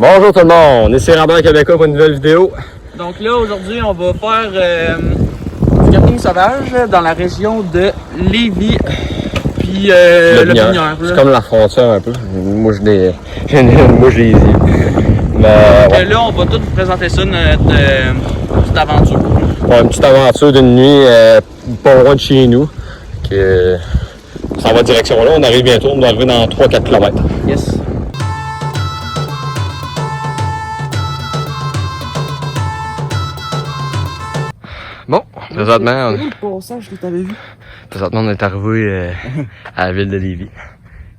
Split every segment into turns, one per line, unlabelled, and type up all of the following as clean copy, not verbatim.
Bonjour tout le monde, ici Robert Québécois pour une nouvelle vidéo.
Donc là, aujourd'hui, on va faire du camping sauvage dans la région de Lévis, puis le Binière.
C'est comme la frontière un peu. Moi, je les ai.
Mais ouais. Là, on va tout vous présenter ça, notre petite aventure.
Ouais, une petite aventure d'une nuit pas loin de chez nous. Ça va direction là, on arrive bientôt, on va arriver dans 3-4 km.
Yes.
Bon, présentement, on est arrivé à la ville de Lévis.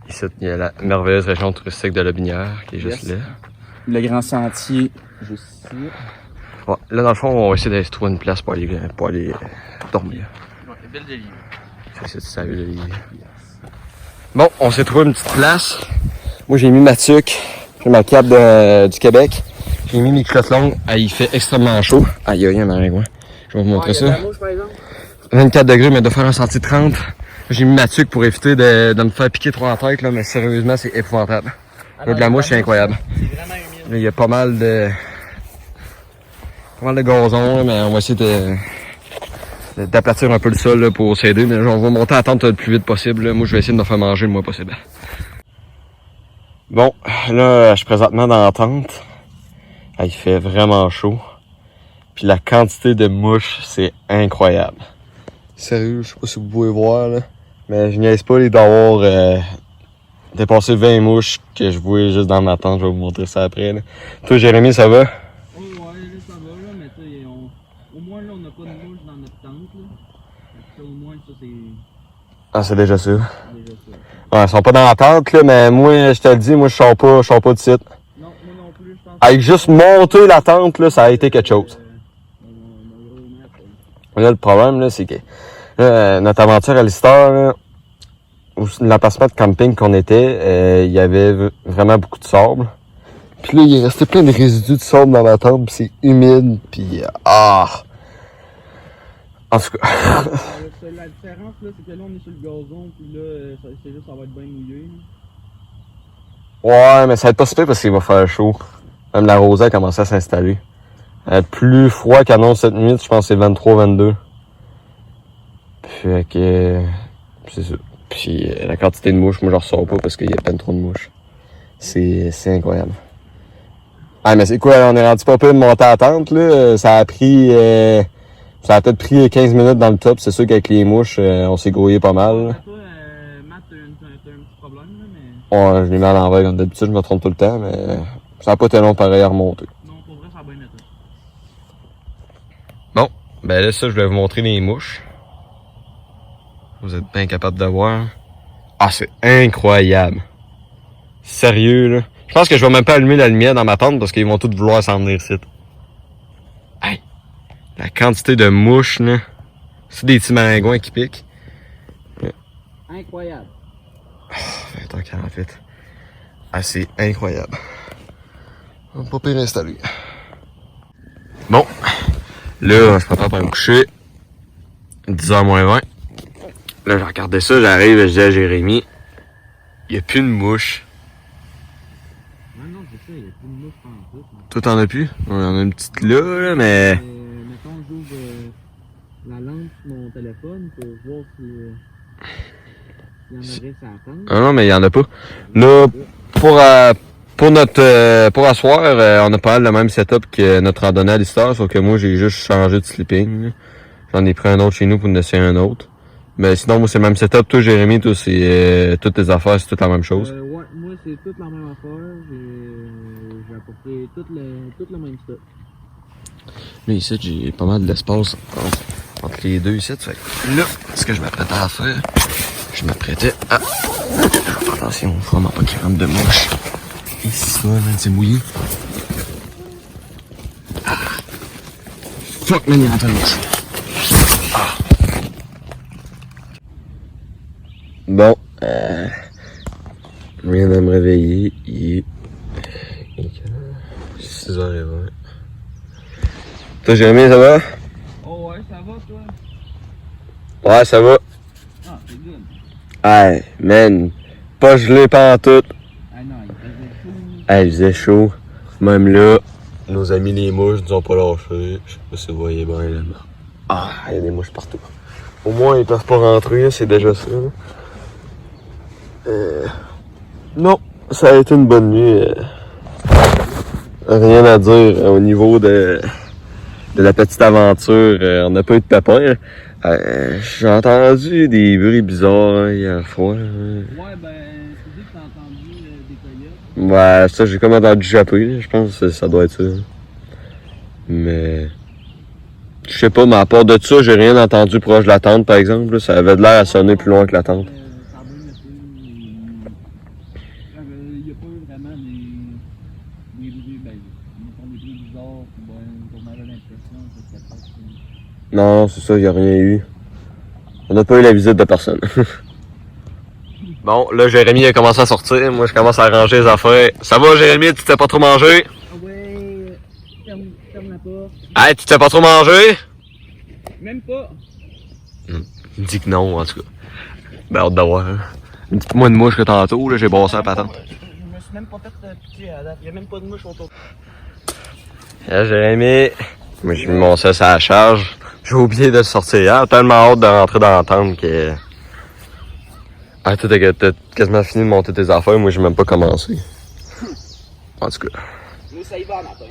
Ici, il y a la merveilleuse région touristique de la Binière qui est juste là.
Le grand sentier, juste ici.
Ouais, là, dans le fond, on va essayer de trouver une place pour aller dormir.
Ouais, la ville de Lévis.
C'est ça, la ville de Lévis. Bon, on s'est trouvé une petite place. Moi, j'ai mis ma tuque, j'ai ma cape du Québec. J'ai mis mes culottes longues. Ah, il fait extrêmement chaud. Aïe, aïe, un maringouin. Je vais vous montrer ça. 24 degrés, mais de faire un sentier 30. J'ai mis ma tuque pour éviter de me faire piquer trop en tête, là, mais sérieusement, c'est épouvantable. Là, de la mouche, c'est incroyable.
C'est vraiment humide.
Là, il y a pas mal de gazon, là, mais on va essayer d'aplatir un peu le sol là, pour s'aider. Mais on va monter à la tente le plus vite possible. Là. Moi, je vais essayer de me faire manger le moins possible. Bon, là, je suis présentement dans la tente. Ah, il fait vraiment chaud. Puis la quantité de mouches, c'est incroyable. Sérieux, je sais pas si vous pouvez voir, là. Mais je niaise pas, il doit avoir dépassé 20 mouches que je voyais juste dans ma tente. Je vais vous montrer ça après, là. Toi, Jérémy, ça va?
Oh, ouais, là, ça va, là, mais tu sais, au moins, là, on n'a pas de mouches dans notre tente, là. Ça, au moins, ça, c'est
Ah, c'est déjà ça.
déjà ça.
Ouais, ils sont pas dans la tente, là, mais moi, je te le dis, moi, je sors pas de site.
Non, moi non plus, je pense.
Avec juste monter la tente, là, ça a été quelque chose. Là, le problème, là, c'est que notre aventure à l'histoire, là, l'emplacement de camping qu'on était, il y avait vraiment beaucoup de sable. Puis là, il restait plein de résidus de sable dans la tente, pis c'est humide, puis en tout cas.
La différence, là, c'est que là, on est sur le gazon, puis là, c'est juste, ça va être bien mouillé.
Ouais, mais ça va être pas super parce qu'il va faire chaud. Même la rosée a commencé à s'installer. Plus froid qu'annonce cette nuit, je pense que c'est 23-22. Fait que c'est ça. Puis la quantité de mouches, moi je ressors pas parce qu'il y a peine trop de mouches. C'est incroyable. Ah mais c'est quoi, on est rendu pas peu de monter à la tente là. Ça a peut-être pris 15 minutes dans le top. C'est sûr qu'avec les mouches, on s'est grouillé pas mal.
Toi, Matt, t'as un petit problème là, mais.
Ouais, je l'ai mis à l'envers comme d'habitude, je me trompe tout le temps, mais ça a pas été long pareil à remonter.
Non, pour vrai, ça a bien été.
Bon, ben là ça, je vais vous montrer les mouches. Vous êtes bien capable de voir. Ah, c'est incroyable. Sérieux, là. Je pense que je vais même pas allumer la lumière dans ma tente parce qu'ils vont tous vouloir s'en venir ici. Hey! La quantité de mouches, là. C'est des petits maringouins qui piquent.
Incroyable.
Oh, 20h48. Ah, c'est incroyable. On va pas pire installer. Bon. Là, je prépare pour me coucher. 10h moins 20. Là, j'ai regardé ça, j'arrive et je dis à Jérémy, il n'y a plus de mouche.
Non, c'est ça, il n'y a plus de mouche en tout.
Toi, t'en as plus? On en a une petite là, mais...
Mettons, j'ouvre la lampe sur mon téléphone pour voir s'il y en aurait sur la tente.
Ah non, mais il n'y en a pas. Là, pour asseoir, on a pas mal le même setup que notre randonnée à l'histoire, sauf que moi, j'ai juste changé de sleeping. J'en ai pris un autre chez nous pour en essayer un autre. Mais sinon, moi, c'est le même setup. Toi, Jérémy, toi, c'est toutes tes affaires, c'est toute la même chose.
Ouais, moi, c'est toute la même affaire. J'ai apporté tout le même stuff.
Là, ici, j'ai pas mal d'espace entre les deux ici. Fait que là, ce que je m'apprêtais à faire, je m'apprêtais à... Attention, vraiment pas qu'il rentre de mouche. Ici, ça, man, c'est mouillé. Ah. Fuck, man, il rentre une mouche. Ah. Bon, je viens de me réveiller, il est 6h20. Toi, Jérémy, ça va?
Oh ouais, ça va, toi?
Ouais, ça va.
Ah, c'est good.
Hey, man, pas gelé pantoute.
Ah non, il faisait chaud.
Hey, il faisait chaud. Même là, nos amis les mouches nous ont pas lâchés. Je sais pas si vous voyez bien là. Ah, il y a des mouches partout. Au moins, ils peuvent pas rentrer, c'est déjà ça. Non, ça a été une bonne nuit. Rien à dire au niveau de la petite aventure. On n'a pas eu de pépin. J'ai entendu des bruits bizarres hier soir.
Ouais, ben, tu dis que t'as entendu des coyotes.
Ouais, ça, j'ai comme entendu japper. Je pense que ça doit être ça. Mais... Je sais pas, mais à part de ça, j'ai rien entendu proche de la tente, par exemple. Là. Ça avait de l'air à sonner plus loin que la tente.
Ça a beau le il n'y a pas eu vraiment des bruits, ben, ils font des bruits bizarres, puis ben, on avait l'impression que c'était pas...
Non, c'est ça, il n'y a rien eu. On n'a pas eu la visite de personne. Bon, là, Jérémy a commencé à sortir. Moi, je commence à ranger les affaires. Ça va, Jérémy? Tu t'es pas trop mangé?
Ouais, ferme la porte.
Hey, tu t'es pas trop mangé?
Même pas.
Il me dit que non, en tout cas. Ben, hâte d'avoir. Hein. Une petite moins de mouche que tantôt, là, j'ai bossé la patente.
Je me suis même pas fait piquer à date. Il y a même pas de mouche autour.
Là, Jérémy. Moi, j'ai mis mon cesse à la charge. J'ai oublié de le sortir hier. Tellement hâte de rentrer dans la tente que... Ah, t'as quasiment fini de monter tes affaires. Moi, j'ai même pas commencé. En tout cas.
Nous, ça y va matin.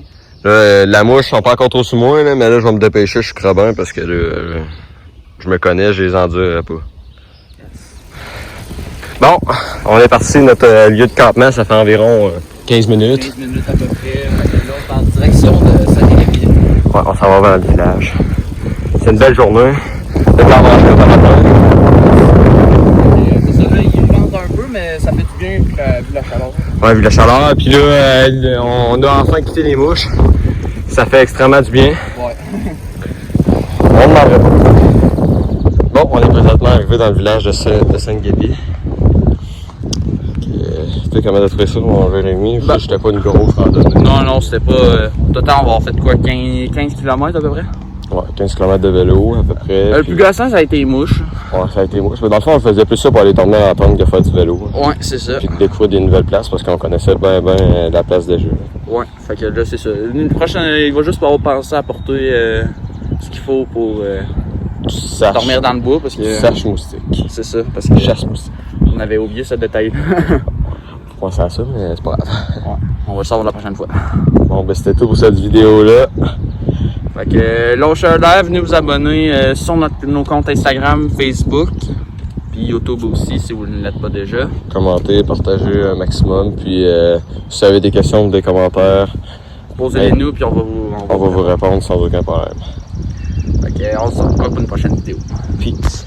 Là, la mouche, sont pas encore trop sous moi, là, mais là, je vais me dépêcher, je suis crabin parce que là, je me connais, je les endurerai pas. Bon, on est parti de notre lieu de campement, ça fait environ 15 minutes.
15 minutes à peu près. Là, on part en direction de Saint-Élie.
Ouais, on s'en va vers le village. C'est une belle journée. Le temps manger au matin.
C'est ça, là, il vente un peu, mais ça fait du bien vu la chaleur.
Ouais, vu la chaleur, puis là, on a enfin quitté les mouches. Ça fait extrêmement du bien.
Ouais.
On n'en pas. Bon, on est présentement arrivé dans le village de Saint-Gaby. Tu sais comment t'as trouvé ça, mon Jérémy?
Ben,
J'étais pas une grosse randonnée.
Non, c'était pas... au total, on va avoir fait quoi, 15 km à peu près?
Ouais, 15 km de vélo à peu près.
Le plus gossant, ça a été les mouches.
Ouais, ça a été mouche. Mais dans le fond, on faisait plus ça pour aller dormir à la tente que faire du vélo.
Ouais, c'est ça.
Puis de découvrir des nouvelles places parce qu'on connaissait bien la place déjà.
Ouais, fait que là, c'est ça. Une prochaine, il va juste avoir pensé à apporter ce qu'il faut pour dormir dans le bois. Parce que
Sache moustique.
c'est ça, parce que
Chasse moustique.
on avait oublié ce détail.
Faut penser à ça, mais c'est pas grave.
Ouais, on va le savoir la prochaine fois.
Bon, ben c'était tout pour cette vidéo-là.
Fait que lâchez l'air, venez vous abonner sur nos comptes Instagram, Facebook, puis YouTube aussi si vous ne l'êtes pas déjà.
Commentez, partagez un maximum. Puis si vous avez des questions ou des commentaires,
Posez-les-nous, puis on va
on va vous répondre sans aucun problème.
Fait que on se retrouve pour une prochaine vidéo.
Peace.